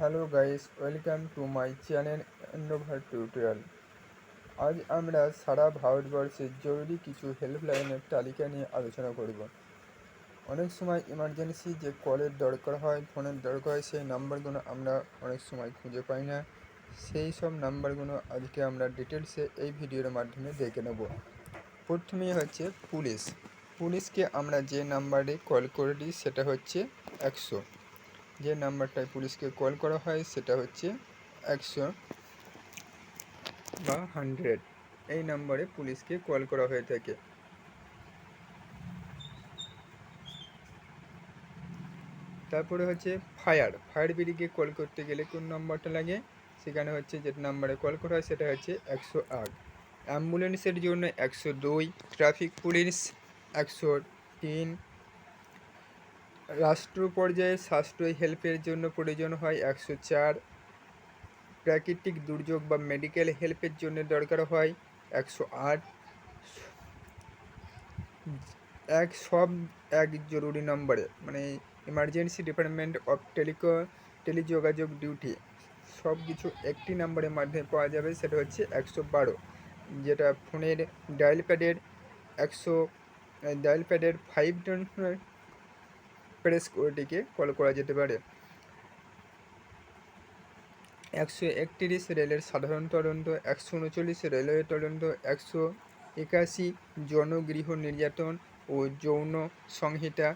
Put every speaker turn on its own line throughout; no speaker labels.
Hello guys, welcome to my channel Innova tutorial. আজ আমরা সারা ভারতবর্ষের জরুরি কিছু হেল্পলাইনের তালিকা নিয়ে আলোচনা করব। অনেক সময় ইমার্জেন্সি যে কলের দরকার হয়, ফোনের দরকার হয়, সেই নাম্বারগুলো আমরা অনেক সময় খুঁজে পাই না। সেই সব নাম্বারগুলো আজকে আমরা ডিটেলসে এই ভিডিওর মাধ্যমে দেখে নেব। প্রথমেই হচ্ছে পুলিশকে আমরা যে নাম্বারে কল করে দিই সেটা হচ্ছে 100। যে নাম্বারটায় পুলিশকে কল করা হয় সেটা হচ্ছে 100 বা 100। এই নাম্বারে পুলিশকে কল করা হয়ে থাকে। তারপরে হচ্ছে ফায়ার ব্রিগেডকে কল করতে গেলে কোন নাম্বারটা লাগে, সেখানে হচ্ছে যে নাম্বারে কল করা হয় সেটা হচ্ছে 108। অ্যাম্বুলেন্সের জন্য 102, ট্রাফিক পুলিশ 103, রাষ্ট্র পর্যায়ে সাশ্রয়ী হেল্পের জন্য প্রয়োজন হয় 104, প্রাকৃতিক দুর্যোগ বা মেডিকেল হেল্পের জন্য দরকার হয় 108। এক জরুরি নম্বরে মানে ইমার্জেন্সি ডিপার্টমেন্ট অফ টেলিযোগাযোগ ডিউটি সব কিছু একটি নাম্বারের মাধ্যমে পাওয়া যাবে, সেটা হচ্ছে 112, যেটা ফোনের ডায়াল প্যাডের 5 প্রেস কোডটিকে কল করা যেতে পারে। 131 রেলের সাধারণ তদন্ত, 139 রেলওয়ে তদন্ত, 181 জনগৃহ নির্যাতন ও যৌন সংহিতা,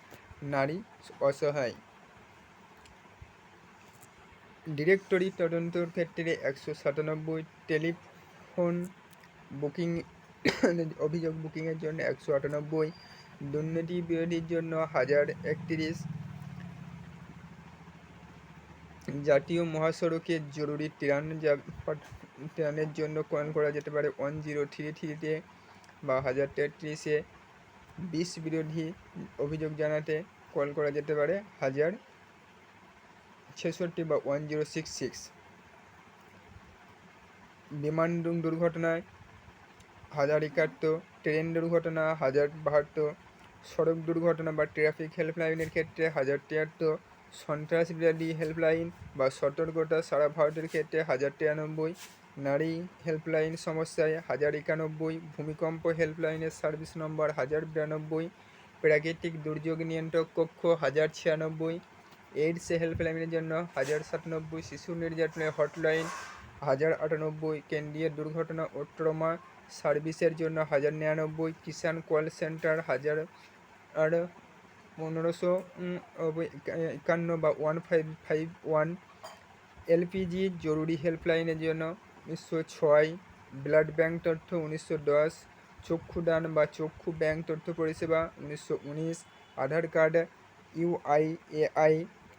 নারী অসহায়। ডিরেক্টরি তদন্তর ক্ষেত্রে 197, টেলিফোন বুকিং অভিযোগ বুকিংয়ের জন্য 198, দুর্নীতি বিরোধীর জন্য 1031, জাতীয় মহাসড়কে জরুরি ত্রাণের জন্য কল করা যেতে পারে 1033-তে বা 1033-এ। বিষ বিরোধী অভিযোগ জানাতে কল করা যেতে পারে 1066 বা 1066। বিমান দুর্ঘটনায় 1071, ট্রেন দুর্ঘটনা 1072, সড়ক দুর্ঘটনা বা ট্রাফিক হেল্পলাইনের ক্ষেত্রে 1073, সন্ত্রাস বিরোধী হেল্পলাইন বা সতর্কতা সারা ভারতের ক্ষেত্রে 1093, নারী হেল্পলাইন সমস্যায় 1091, ভূমিকম্প হেল্পলাইনের সার্ভিস নম্বর 1092, প্রাকৃতিক দুর্যোগ নিয়ন্ত্রক কক্ষ 1096, এইডস হেল্পলাইনের জন্য 1097, শিশু নির্যাতনের হটলাইন 1098, কেন্দ্রীয় দুর্ঘটনা ও ট্রমা সার্ভিসের জন্য 1099, কিষাণ কল সেন্টার 1551 বা 1551, এলপিজি জরুরি হেল্পলাইনের জন্য 1906, ব্লাড ব্যাংক তথ্য 1910, চক্ষুদান বা চক্ষু ব্যাংক তথ্য পরিষেবা 1919, Aadhaar card UIAI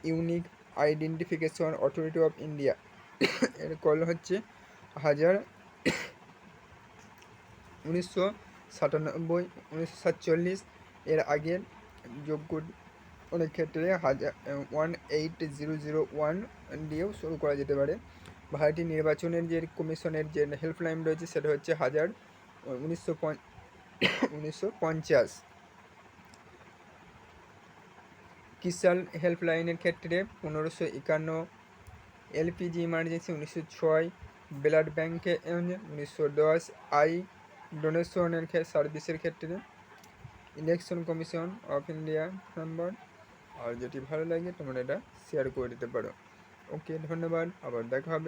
unique identification authority of India এর কল হচ্ছে 1997, এর আগের যোগ্য অনেক ক্ষেত্রে 18001 দিয়েও শুরু করা যেতে পারে। ভারতীয় নির্বাচনের যে কমিশনের যে হেল্পলাইন রয়েছে সেটা হচ্ছে 1950। কিষাণ হেল্পলাইনের ক্ষেত্রে 1551, এলপিজি ইমার্জেন্সি 1906, ব্লাড ব্যাংকে 1910, ডোনেশনের সার্ভিসের ক্ষেত্রে election commission of India number. আর যেটি ভালো লাগে তোমরা এটা শেয়ার করে দিতে পারো। ওকে, ধন্যবাদ, আবার দেখা হবে